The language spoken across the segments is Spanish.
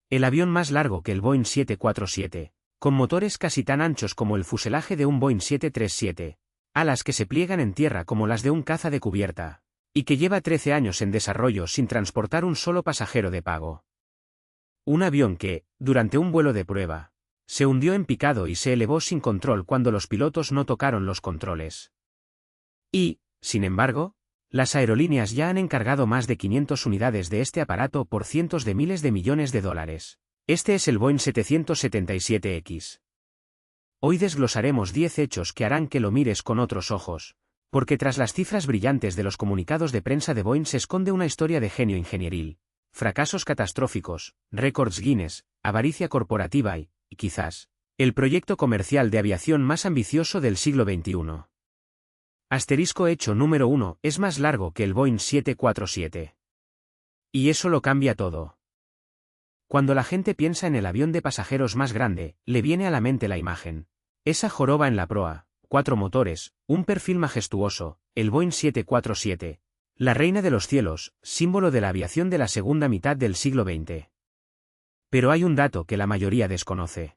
El avión más largo que el Boeing 747, con motores casi tan anchos como el fuselaje de un Boeing 737, alas que se pliegan en tierra como las de un caza de cubierta, y que lleva 13 años en desarrollo sin transportar un solo pasajero de pago. Un avión que, durante un vuelo de prueba, se hundió en picado y se elevó sin control cuando los pilotos no tocaron los controles. Y, sin embargo, las aerolíneas ya han encargado más de 500 unidades de este aparato por cientos de miles de millones de dólares. Este es el Boeing 777X. Hoy desglosaremos 10 hechos que harán que lo mires con otros ojos, porque tras las cifras brillantes de los comunicados de prensa de Boeing se esconde una historia de genio ingenieril, fracasos catastróficos, récords Guinness, avaricia corporativa y, quizás, el proyecto comercial de aviación más ambicioso del siglo XXI. Asterisco hecho número 1, es más largo que el Boeing 747. Y eso lo cambia todo. Cuando la gente piensa en el avión de pasajeros más grande, le viene a la mente la imagen. Esa joroba en la proa, 4 motores, un perfil majestuoso, el Boeing 747, la reina de los cielos, símbolo de la aviación de la segunda mitad del siglo XX. Pero hay un dato que la mayoría desconoce.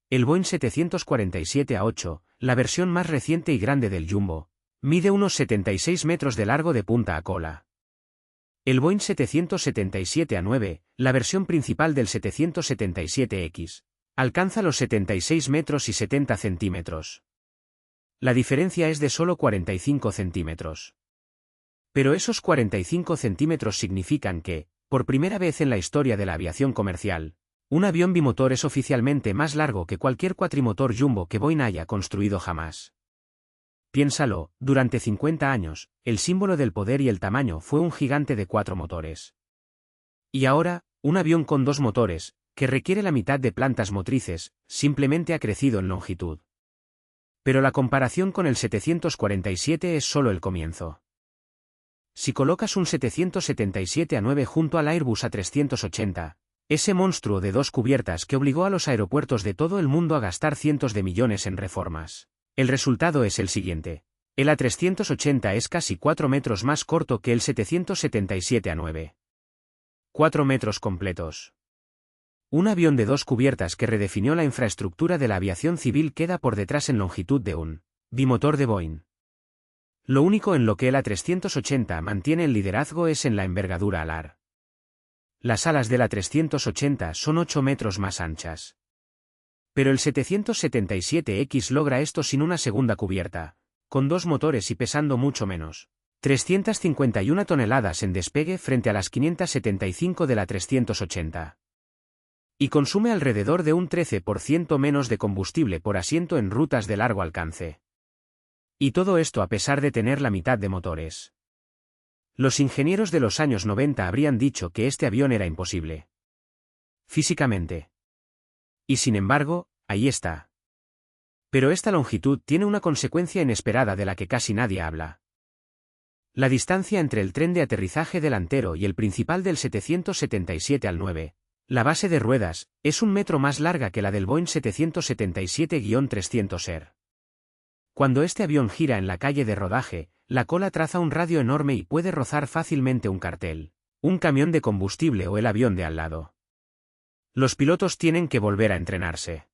El Boeing 747-8, la versión más reciente y grande del Jumbo, mide unos 76 metros de largo de punta a cola. El Boeing 777-9, la versión principal del 777X, alcanza los 76 metros y 70 centímetros. La diferencia es de solo 45 centímetros. Pero esos 45 centímetros significan que, por primera vez en la historia de la aviación comercial, un avión bimotor es oficialmente más largo que cualquier cuatrimotor jumbo que Boeing haya construido jamás. Piénsalo, durante 50 años, el símbolo del poder y el tamaño fue un gigante de 4 motores. Y ahora, un avión con 2 motores, que requiere la mitad de plantas motrices, simplemente ha crecido en longitud. Pero la comparación con el 747 es solo el comienzo. Si colocas un 777-9 junto al Airbus A380, ese monstruo de 2 cubiertas que obligó a los aeropuertos de todo el mundo a gastar cientos de millones en reformas, el resultado es el siguiente. El A380 es casi 4 metros más corto que el 777-9. 4 metros completos. Un avión de 2 cubiertas que redefinió la infraestructura de la aviación civil queda por detrás en longitud de un bimotor de Boeing. Lo único en lo que el A380 mantiene el liderazgo es en la envergadura alar. Las alas del A380 son 8 metros más anchas. Pero el 777X logra esto sin una segunda cubierta, con 2 motores y pesando mucho menos. 351 toneladas en despegue frente a las 575 del A380. Y consume alrededor de un 13% menos de combustible por asiento en rutas de largo alcance. Y todo esto a pesar de tener la mitad de motores. Los ingenieros de los años 90 habrían dicho que este avión era imposible. Físicamente. Y sin embargo, ahí está. Pero esta longitud tiene una consecuencia inesperada de la que casi nadie habla. La distancia entre el tren de aterrizaje delantero y el principal del 777 al 9, la base de ruedas, es 1 metro más larga que la del Boeing 777-300ER. Cuando este avión gira en la calle de rodaje, la cola traza un radio enorme y puede rozar fácilmente un cartel, un camión de combustible o el avión de al lado. Los pilotos tienen que volver a entrenarse.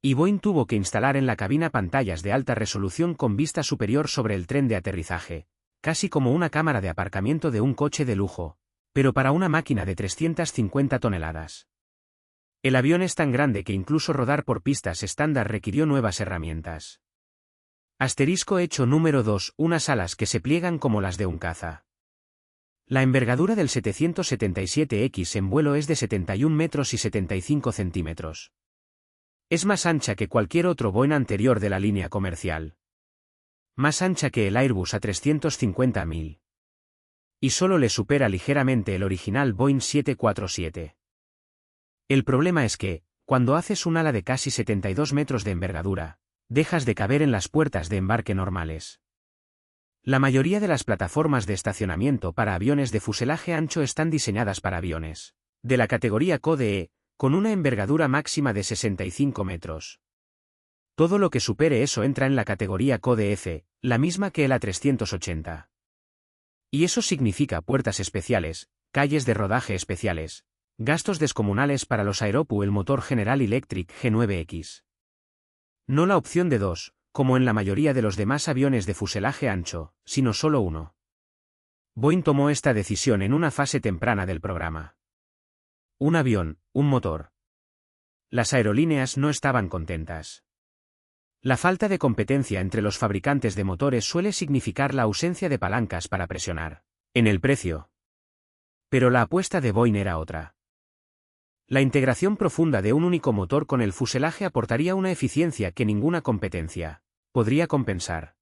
Y Boeing tuvo que instalar en la cabina pantallas de alta resolución con vista superior sobre el tren de aterrizaje, casi como una cámara de aparcamiento de un coche de lujo, pero para una máquina de 350 toneladas. El avión es tan grande que incluso rodar por pistas estándar requirió nuevas herramientas. Asterisco hecho número 2, unas alas que se pliegan como las de un caza. La envergadura del 777X en vuelo es de 71 metros y 75 centímetros. Es más ancha que cualquier otro Boeing anterior de la línea comercial. Más ancha que el Airbus A350-1000. Y solo le supera ligeramente el original Boeing 747. El problema es que, cuando haces un ala de casi 72 metros de envergadura, dejas de caber en las puertas de embarque normales. La mayoría de las plataformas de estacionamiento para aviones de fuselaje ancho están diseñadas para aviones de la categoría Code E, con una envergadura máxima de 65 metros. Todo lo que supere eso entra en la categoría Code F, la misma que el A380. Y eso significa puertas especiales, calles de rodaje especiales, Gastos descomunales para los Aeropu el motor General Electric G9X. No la opción de 2, como en la mayoría de los demás aviones de fuselaje ancho, sino solo uno. Boeing tomó esta decisión en una fase temprana del programa. Un avión, un motor. Las aerolíneas no estaban contentas. La falta de competencia entre los fabricantes de motores suele significar la ausencia de palancas para presionar en el precio. Pero la apuesta de Boeing era otra. La integración profunda de un único motor con el fuselaje aportaría una eficiencia que ninguna competencia podría compensar.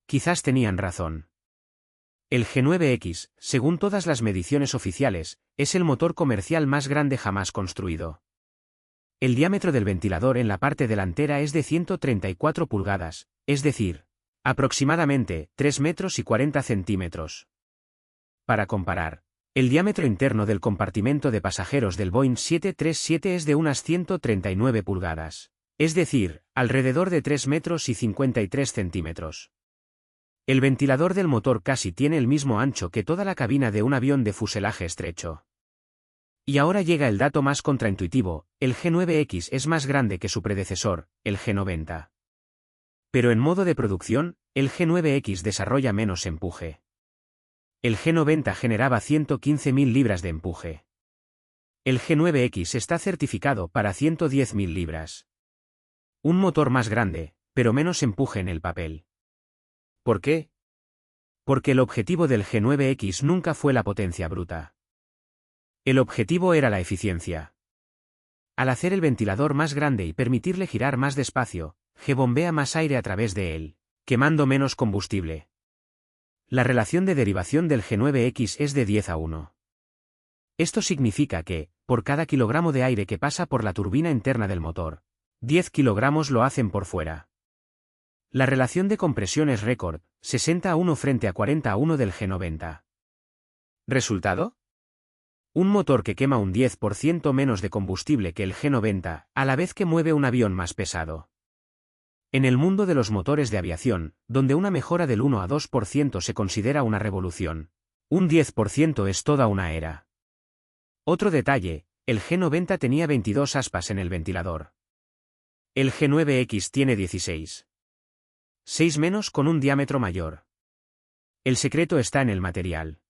Quizás tenían razón. El G9X, según todas las mediciones oficiales, es el motor comercial más grande jamás construido. El diámetro del ventilador en la parte delantera es de 134 pulgadas, es decir, aproximadamente 3 metros y 40 centímetros. Para comparar, el diámetro interno del compartimento de pasajeros del Boeing 737 es de unas 139 pulgadas, es decir, alrededor de 3 metros y 53 centímetros. El ventilador del motor casi tiene el mismo ancho que toda la cabina de un avión de fuselaje estrecho. Y ahora llega el dato más contraintuitivo, el G9X es más grande que su predecesor, el G90. Pero en modo de producción, el G9X desarrolla menos empuje. El G90 generaba 115.000 libras de empuje. El G9X está certificado para 110.000 libras. Un motor más grande, pero menos empuje en el papel. ¿Por qué? Porque el objetivo del G9X nunca fue la potencia bruta. El objetivo era la eficiencia. Al hacer el ventilador más grande y permitirle girar más despacio, G bombea más aire a través de él, quemando menos combustible. La relación de derivación del G9X es de 10:1. Esto significa que, por cada kilogramo de aire que pasa por la turbina interna del motor, 10 kilogramos lo hacen por fuera. La relación de compresión es récord, 60:1 frente a 40:1 del G90. ¿Resultado? Un motor que quema un 10% menos de combustible que el G90, a la vez que mueve un avión más pesado. En el mundo de los motores de aviación, donde una mejora del 1 a 2% se considera una revolución, un 10% es toda una era. Otro detalle, el G90 tenía 22 aspas en el ventilador. El G9X tiene 16. 6 menos con un diámetro mayor. El secreto está en el material.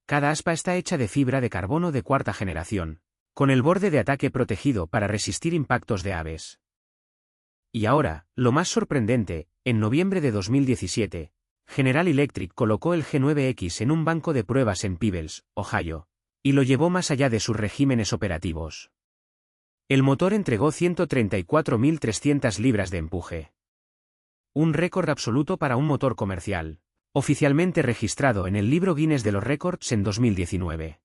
Cada aspa está hecha de fibra de carbono de cuarta generación, con el borde de ataque protegido para resistir impactos de aves. Y ahora, lo más sorprendente, en noviembre de 2017, General Electric colocó el G9X en un banco de pruebas en Peebles, Ohio, y lo llevó más allá de sus regímenes operativos. El motor entregó 134.300 libras de empuje. Un récord absoluto para un motor comercial, oficialmente registrado en el libro Guinness de los Récords en 2019.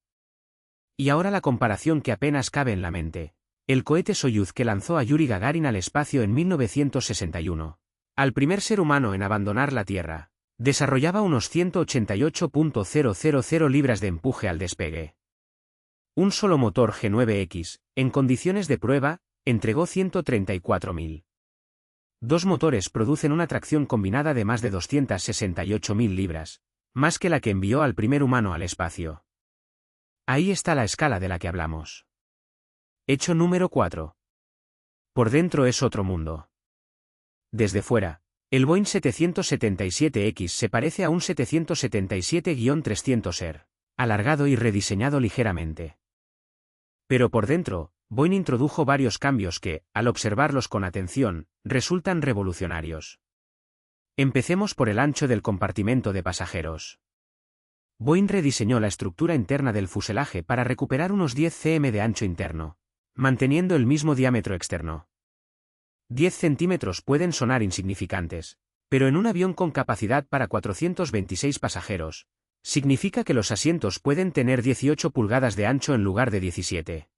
Y ahora la comparación que apenas cabe en la mente. El cohete Soyuz que lanzó a Yuri Gagarin al espacio en 1961, al primer ser humano en abandonar la Tierra, desarrollaba unos 188.000 libras de empuje al despegue. Un solo motor G9X, en condiciones de prueba, entregó 134.000. Dos motores producen una tracción combinada de más de 268.000 libras, más que la que envió al primer humano al espacio. Ahí está la escala de la que hablamos. Hecho número 4. Por dentro es otro mundo. Desde fuera, el Boeing 777X se parece a un 777-300ER, alargado y rediseñado ligeramente. Pero por dentro, Boeing introdujo varios cambios que, al observarlos con atención, resultan revolucionarios. Empecemos por el ancho del compartimento de pasajeros. Boeing rediseñó la estructura interna del fuselaje para recuperar unos 10 cm de ancho interno, manteniendo el mismo diámetro externo. 10 centímetros pueden sonar insignificantes, pero en un avión con capacidad para 426 pasajeros, significa que los asientos pueden tener 18 pulgadas de ancho en lugar de 17.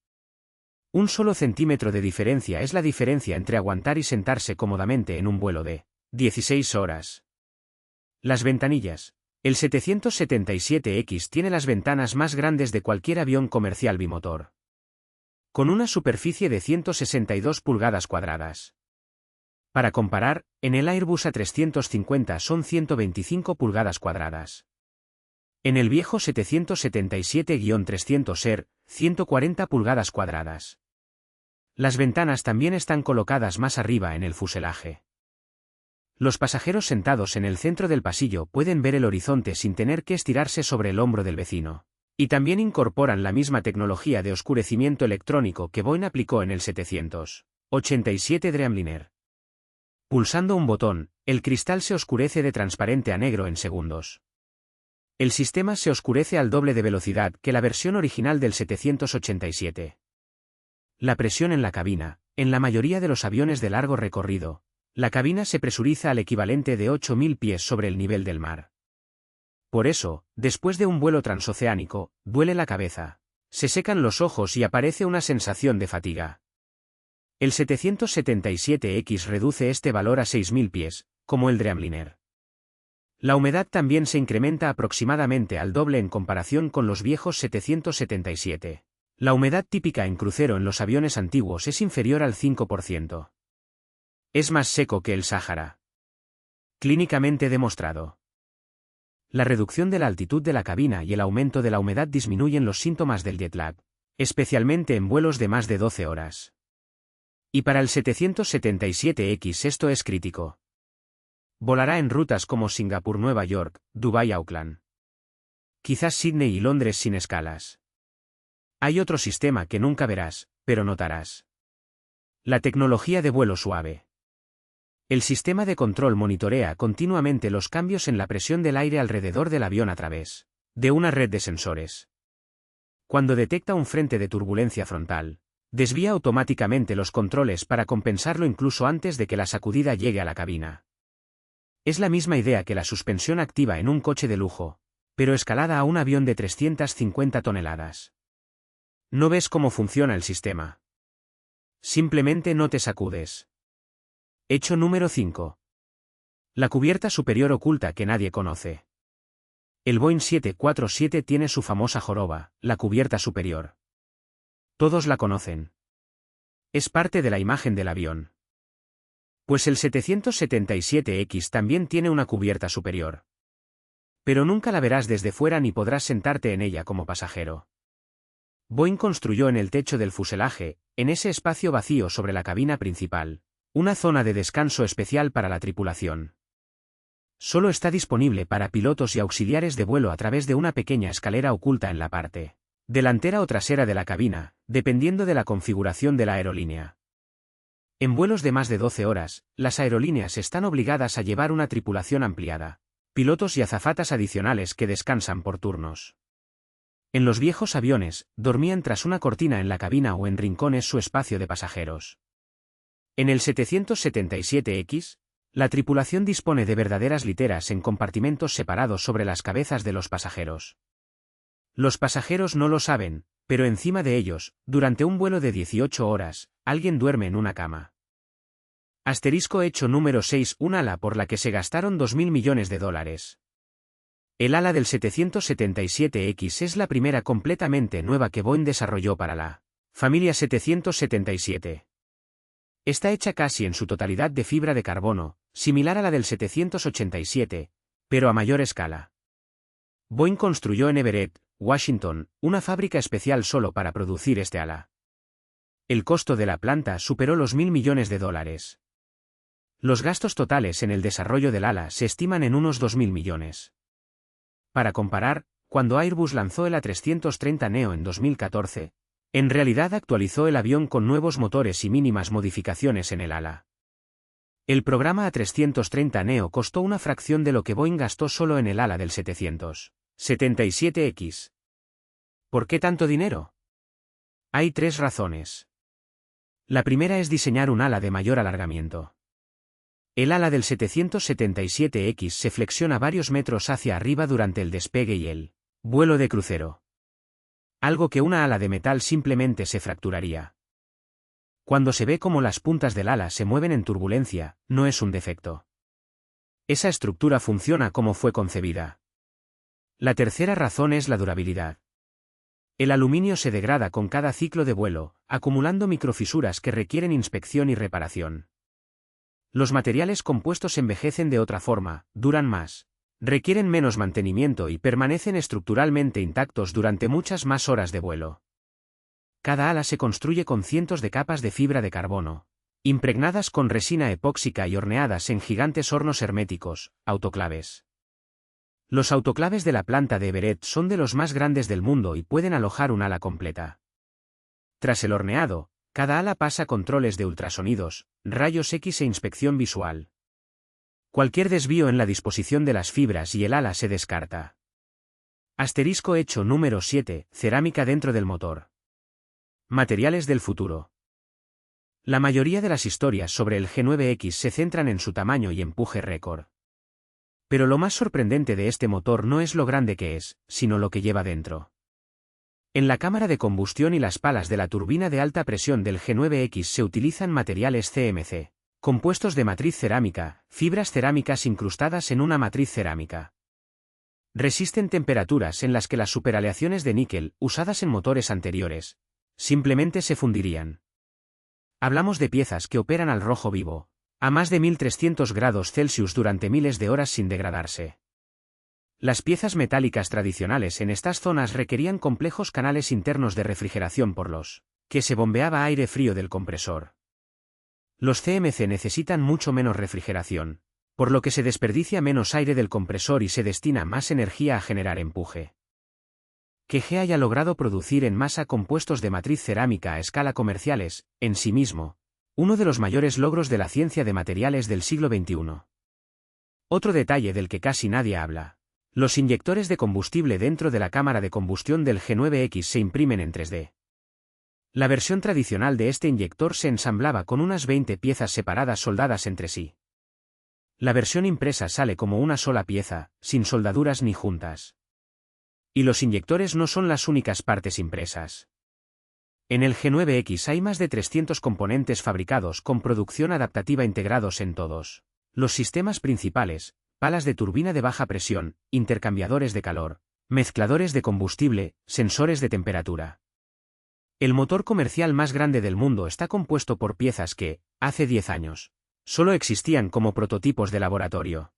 Un solo centímetro de diferencia es la diferencia entre aguantar y sentarse cómodamente en un vuelo de 16 horas. Las ventanillas. El 777X tiene las ventanas más grandes de cualquier avión comercial bimotor, con una superficie de 162 pulgadas cuadradas. Para comparar, en el Airbus A350 son 125 pulgadas cuadradas. En el viejo 777-300ER, 140 pulgadas cuadradas. Las ventanas también están colocadas más arriba en el fuselaje. Los pasajeros sentados en el centro del pasillo pueden ver el horizonte sin tener que estirarse sobre el hombro del vecino. Y también incorporan la misma tecnología de oscurecimiento electrónico que Boeing aplicó en el 787 Dreamliner. Pulsando un botón, el cristal se oscurece de transparente a negro en segundos. El sistema se oscurece al doble de velocidad que la versión original del 787. La presión en la cabina. En la mayoría de los aviones de largo recorrido, la cabina se presuriza al equivalente de 8.000 pies sobre el nivel del mar. Por eso, después de un vuelo transoceánico, duele la cabeza, se secan los ojos y aparece una sensación de fatiga. El 777X reduce este valor a 6.000 pies, como el Dreamliner. La humedad también se incrementa aproximadamente al doble en comparación con los viejos 777. La humedad típica en crucero en los aviones antiguos es inferior al 5%. Es más seco que el Sáhara. Clínicamente demostrado. La reducción de la altitud de la cabina y el aumento de la humedad disminuyen los síntomas del jet lag, especialmente en vuelos de más de 12 horas. Y para el 777X esto es crítico. Volará en rutas como Singapur-Nueva York, Dubái-Auckland. Quizás Sydney y Londres sin escalas. Hay otro sistema que nunca verás, pero notarás. La tecnología de vuelo suave. El sistema de control monitorea continuamente los cambios en la presión del aire alrededor del avión a través de una red de sensores. Cuando detecta un frente de turbulencia frontal, desvía automáticamente los controles para compensarlo incluso antes de que la sacudida llegue a la cabina. Es la misma idea que la suspensión activa en un coche de lujo, pero escalada a un avión de 350 toneladas. No ves cómo funciona el sistema. Simplemente no te sacudes. Hecho número 5. La cubierta superior oculta que nadie conoce. El Boeing 747 tiene su famosa joroba, la cubierta superior. Todos la conocen. Es parte de la imagen del avión. Pues el 777X también tiene una cubierta superior. Pero nunca la verás desde fuera ni podrás sentarte en ella como pasajero. Boeing construyó en el techo del fuselaje, en ese espacio vacío sobre la cabina principal, una zona de descanso especial para la tripulación. Solo está disponible para pilotos y auxiliares de vuelo a través de una pequeña escalera oculta en la parte delantera o trasera de la cabina, dependiendo de la configuración de la aerolínea. En vuelos de más de 12 horas, las aerolíneas están obligadas a llevar una tripulación ampliada, pilotos y azafatas adicionales que descansan por turnos. En los viejos aviones, dormían tras una cortina en la cabina o en rincones su espacio de pasajeros. En el 777X, la tripulación dispone de verdaderas literas en compartimentos separados sobre las cabezas de los pasajeros. Los pasajeros no lo saben, pero encima de ellos, durante un vuelo de 18 horas, alguien duerme en una cama. Asterisco hecho número 6. Un ala por la que se gastaron $2.000 millones. El ala del 777X es la primera completamente nueva que Boeing desarrolló para la familia 777. Está hecha casi en su totalidad de fibra de carbono, similar a la del 787, pero a mayor escala. Boeing construyó en Everett, Washington, una fábrica especial solo para producir este ala. El costo de la planta superó los $1.000 millones. Los gastos totales en el desarrollo del ala se estiman en unos 2.000 millones. Para comparar, cuando Airbus lanzó el A330neo en 2014, en realidad actualizó el avión con nuevos motores y mínimas modificaciones en el ala. El programa A330neo costó una fracción de lo que Boeing gastó solo en el ala del 777X. ¿Por qué tanto dinero? Hay 3 razones. La primera es diseñar un ala de mayor alargamiento. El ala del 777X se flexiona varios metros hacia arriba durante el despegue y el vuelo de crucero. Algo que una ala de metal simplemente se fracturaría. Cuando se ve cómo las puntas del ala se mueven en turbulencia, no es un defecto. Esa estructura funciona como fue concebida. La tercera razón es la durabilidad. El aluminio se degrada con cada ciclo de vuelo, acumulando microfisuras que requieren inspección y reparación. Los materiales compuestos envejecen de otra forma, duran más, requieren menos mantenimiento y permanecen estructuralmente intactos durante muchas más horas de vuelo. cada ala se construye con cientos de capas de fibra de carbono, impregnadas con resina epóxica y horneadas en gigantes hornos herméticos, autoclaves. Los autoclaves de la planta de Everett son de los más grandes del mundo y pueden alojar un ala completa. Tras el horneado, cada ala pasa controles de ultrasonidos, rayos X e inspección visual. Cualquier desvío en la disposición de las fibras y el ala se descarta. Asterisco hecho número 7, cerámica dentro del motor. Materiales del futuro. La mayoría de las historias sobre el G9X se centran en su tamaño y empuje récord. Pero lo más sorprendente de este motor no es lo grande que es, sino lo que lleva dentro. En la cámara de combustión y las palas de la turbina de alta presión del G9X se utilizan materiales CMC, compuestos de matriz cerámica, fibras cerámicas incrustadas en una matriz cerámica. Resisten temperaturas en las que las superaleaciones de níquel, usadas en motores anteriores, simplemente se fundirían. Hablamos de piezas que operan al rojo vivo, a más de 1300 grados Celsius durante miles de horas sin degradarse. Las piezas metálicas tradicionales en estas zonas requerían complejos canales internos de refrigeración por los que se bombeaba aire frío del compresor. Los CMC necesitan mucho menos refrigeración, por lo que se desperdicia menos aire del compresor y se destina más energía a generar empuje. Que G haya logrado producir en masa compuestos de matriz cerámica a escala comerciales, en sí mismo, uno de los mayores logros de la ciencia de materiales del siglo XXI. Otro detalle del que casi nadie habla. Los inyectores de combustible dentro de la cámara de combustión del G9X se imprimen en 3D. La versión tradicional de este inyector se ensamblaba con unas 20 piezas separadas soldadas entre sí. La versión impresa sale como una sola pieza, sin soldaduras ni juntas. Y los inyectores no son las únicas partes impresas. En el G9X hay más de 300 componentes fabricados con producción adaptativa integrados en todos los sistemas principales: palas de turbina de baja presión, intercambiadores de calor, mezcladores de combustible, sensores de temperatura. El motor comercial más grande del mundo está compuesto por piezas que, hace 10 años, solo existían como prototipos de laboratorio.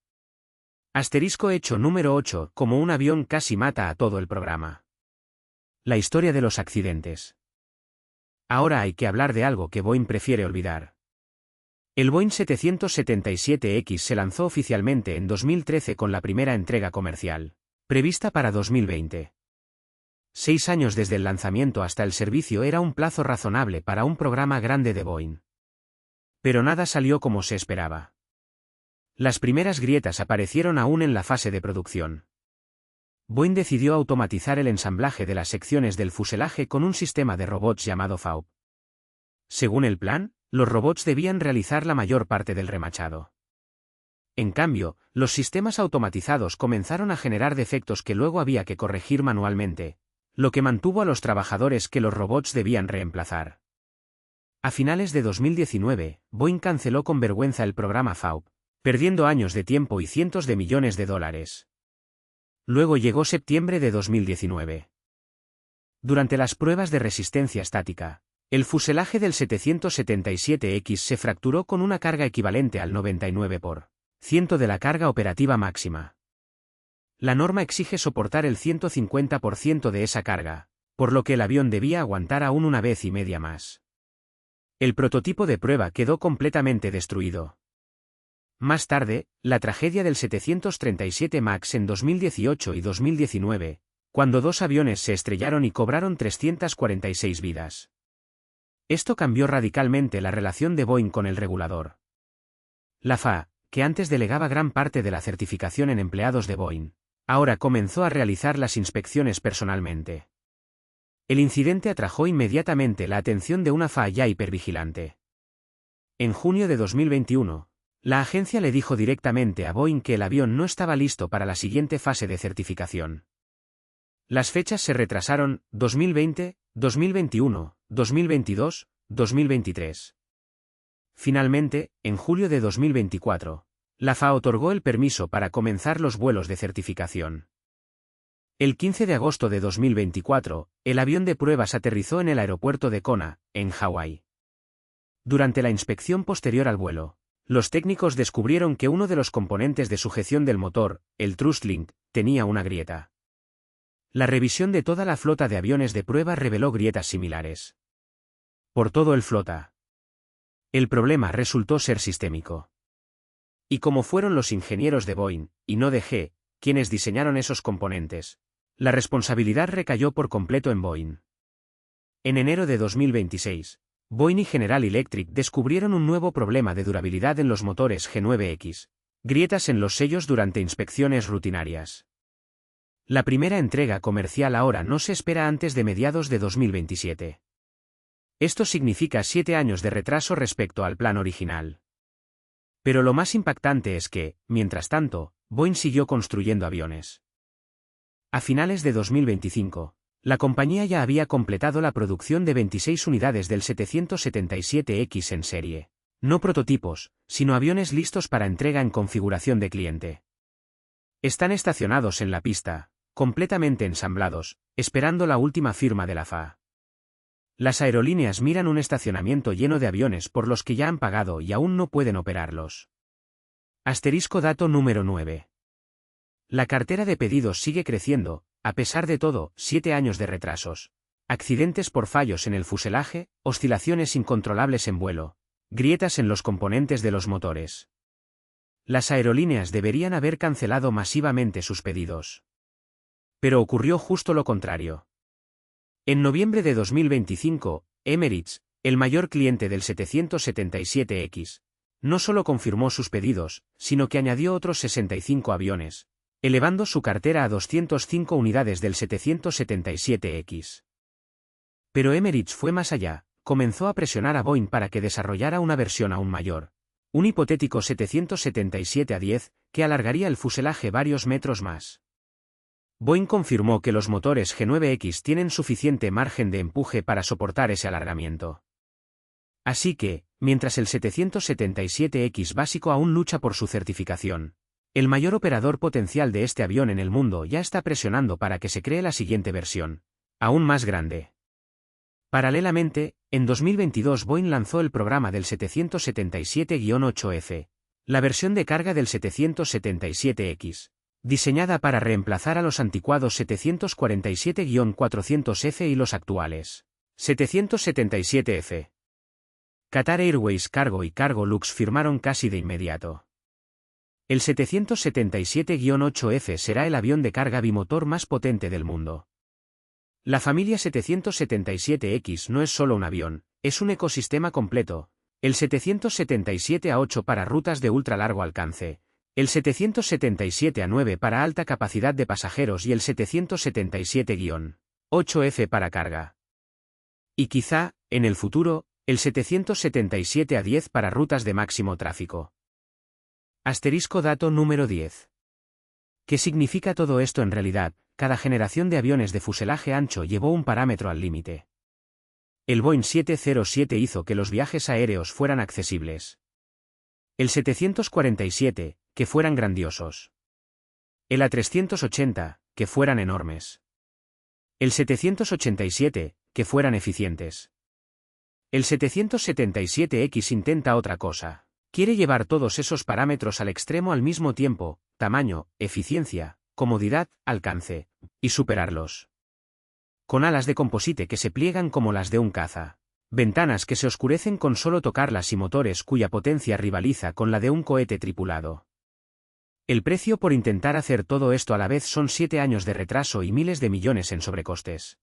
Asterisco hecho número 8, como un avión casi mata a todo el programa. La historia de los accidentes. Ahora hay que hablar de algo que Boeing prefiere olvidar. El Boeing 777X se lanzó oficialmente en 2013 con la primera entrega comercial, prevista para 2020. 6 años desde el lanzamiento hasta el servicio era un plazo razonable para un programa grande de Boeing. Pero nada salió como se esperaba. Las primeras grietas aparecieron aún en la fase de producción. Boeing decidió automatizar el ensamblaje de las secciones del fuselaje con un sistema de robots llamado FAUB. Según el plan, los robots debían realizar la mayor parte del remachado. En cambio, los sistemas automatizados comenzaron a generar defectos que luego había que corregir manualmente, lo que mantuvo a los trabajadores que los robots debían reemplazar. A finales de 2019, Boeing canceló con vergüenza el programa FAUB, perdiendo años de tiempo y cientos de millones de dólares. Luego llegó septiembre de 2019. Durante las pruebas de resistencia estática, el fuselaje del 777X se fracturó con una carga equivalente al 99% de la carga operativa máxima. La norma exige soportar el 150% de esa carga, por lo que el avión debía aguantar aún una vez y media más. El prototipo de prueba quedó completamente destruido. Más tarde, la tragedia del 737 MAX en 2018 y 2019, cuando 2 aviones se estrellaron y cobraron 346 vidas. Esto cambió radicalmente la relación de Boeing con el regulador. La FAA, que antes delegaba gran parte de la certificación en empleados de Boeing, ahora comenzó a realizar las inspecciones personalmente. El incidente atrajo inmediatamente la atención de una FAA ya hipervigilante. En junio de 2021, la agencia le dijo directamente a Boeing que el avión no estaba listo para la siguiente fase de certificación. Las fechas se retrasaron: 2020, 2021, 2022, 2023. Finalmente, en julio de 2024, la FAA otorgó el permiso para comenzar los vuelos de certificación. El 15 de agosto de 2024, el avión de pruebas aterrizó en el aeropuerto de Kona, en Hawái. Durante la inspección posterior al vuelo, los técnicos descubrieron que uno de los componentes de sujeción del motor, el thrust link, tenía una grieta. La revisión de toda la flota de aviones de prueba reveló grietas similares. por todo el flota. El problema resultó ser sistémico. Y como fueron los ingenieros de Boeing, y no de G, quienes diseñaron esos componentes, la responsabilidad recayó por completo en Boeing. En enero de 2026, Boeing y General Electric descubrieron un nuevo problema de durabilidad en los motores G9X, grietas en los sellos durante inspecciones rutinarias. La primera entrega comercial ahora no se espera antes de mediados de 2027. Esto significa 7 años de retraso respecto al plan original. Pero lo más impactante es que, mientras tanto, Boeing siguió construyendo aviones. A finales de 2025, la compañía ya había completado la producción de 26 unidades del 777X en serie. No prototipos, sino aviones listos para entrega en configuración de cliente. Están estacionados en la pista, completamente ensamblados, esperando la última firma de la FAA. Las aerolíneas miran un estacionamiento lleno de aviones por los que ya han pagado y aún no pueden operarlos. Asterisco dato número 9. La cartera de pedidos sigue creciendo, a pesar de todo, 7 años de retrasos. Accidentes por fallos en el fuselaje, oscilaciones incontrolables en vuelo, grietas en los componentes de los motores. Las aerolíneas deberían haber cancelado masivamente sus pedidos. Pero ocurrió justo lo contrario. En noviembre de 2025, Emirates, el mayor cliente del 777X, no solo confirmó sus pedidos, sino que añadió otros 65 aviones, elevando su cartera a 205 unidades del 777X. Pero Emirates fue más allá, comenzó a presionar a Boeing para que desarrollara una versión aún mayor, un hipotético 777-10, que alargaría el fuselaje varios metros más. Boeing confirmó que los motores G9X tienen suficiente margen de empuje para soportar ese alargamiento. Así que, mientras el 777X básico aún lucha por su certificación, el mayor operador potencial de este avión en el mundo ya está presionando para que se cree la siguiente versión, aún más grande. Paralelamente, en 2022 Boeing lanzó el programa del 777-8F, la versión de carga del 777X, diseñada para reemplazar a los anticuados 747-400F y los actuales 777F. Qatar Airways Cargo y Cargolux firmaron casi de inmediato. El 777-8F será el avión de carga bimotor más potente del mundo. La familia 777X no es solo un avión, es un ecosistema completo. El 777-8 para rutas de ultra largo alcance, el 777-9 para alta capacidad de pasajeros y el 777-8F para carga. Y quizá, en el futuro, el 777-10 para rutas de máximo tráfico. Asterisco dato número 10. ¿Qué significa todo esto en realidad? Cada generación de aviones de fuselaje ancho llevó un parámetro al límite. El Boeing 707 hizo que los viajes aéreos fueran accesibles. El 747, que fueran grandiosos. El A380, que fueran enormes. El 787, que fueran eficientes. El 777X intenta otra cosa. Quiere llevar todos esos parámetros al extremo al mismo tiempo: tamaño, eficiencia, comodidad, alcance, y superarlos. Con alas de composite que se pliegan como las de un caza. Ventanas que se oscurecen con solo tocarlas y motores cuya potencia rivaliza con la de un cohete tripulado. El precio por intentar hacer todo esto a la vez son 7 años de retraso y miles de millones en sobrecostes.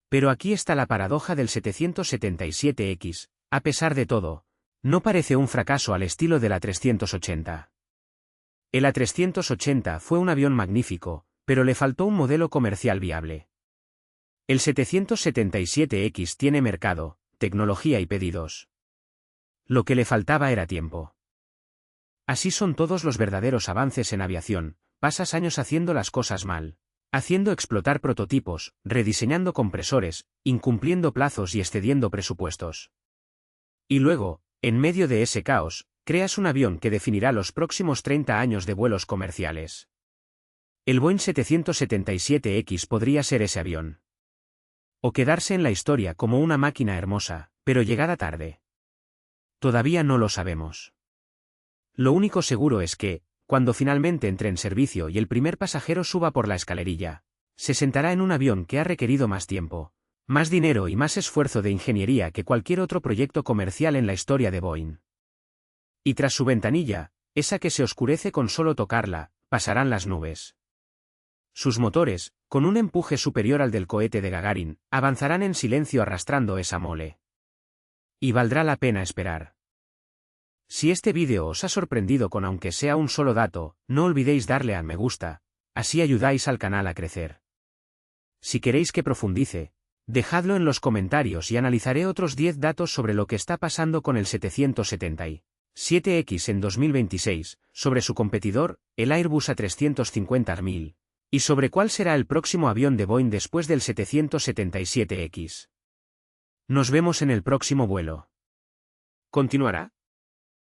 Pero aquí está la paradoja del 777X, a pesar de todo, no parece un fracaso al estilo del A380. El A380 fue un avión magnífico, pero le faltó un modelo comercial viable. El 777X tiene mercado, tecnología y pedidos. Lo que le faltaba era tiempo. Así son todos los verdaderos avances en aviación: pasas años haciendo las cosas mal, haciendo explotar prototipos, rediseñando compresores, incumpliendo plazos y excediendo presupuestos. Y luego, en medio de ese caos, creas un avión que definirá los próximos 30 años de vuelos comerciales. El Boeing 777X podría ser ese avión. O quedarse en la historia como una máquina hermosa, pero llegada tarde. Todavía no lo sabemos. Lo único seguro es que, cuando finalmente entre en servicio y el primer pasajero suba por la escalerilla, se sentará en un avión que ha requerido más tiempo, Más dinero y más esfuerzo de ingeniería que cualquier otro proyecto comercial en la historia de Boeing. Y tras su ventanilla, esa que se oscurece con solo tocarla, pasarán las nubes. Sus motores, con un empuje superior al del cohete de Gagarin, avanzarán en silencio arrastrando esa mole. Y valdrá la pena esperar. Si este vídeo os ha sorprendido con aunque sea un solo dato, no olvidéis darle a me gusta, así ayudáis al canal a crecer. Si queréis que profundice, dejadlo en los comentarios y analizaré otros 10 datos sobre lo que está pasando con el 777X en 2026, sobre su competidor, el Airbus A350-1000, y sobre cuál será el próximo avión de Boeing después del 777X. Nos vemos en el próximo vuelo. ¿Continuará?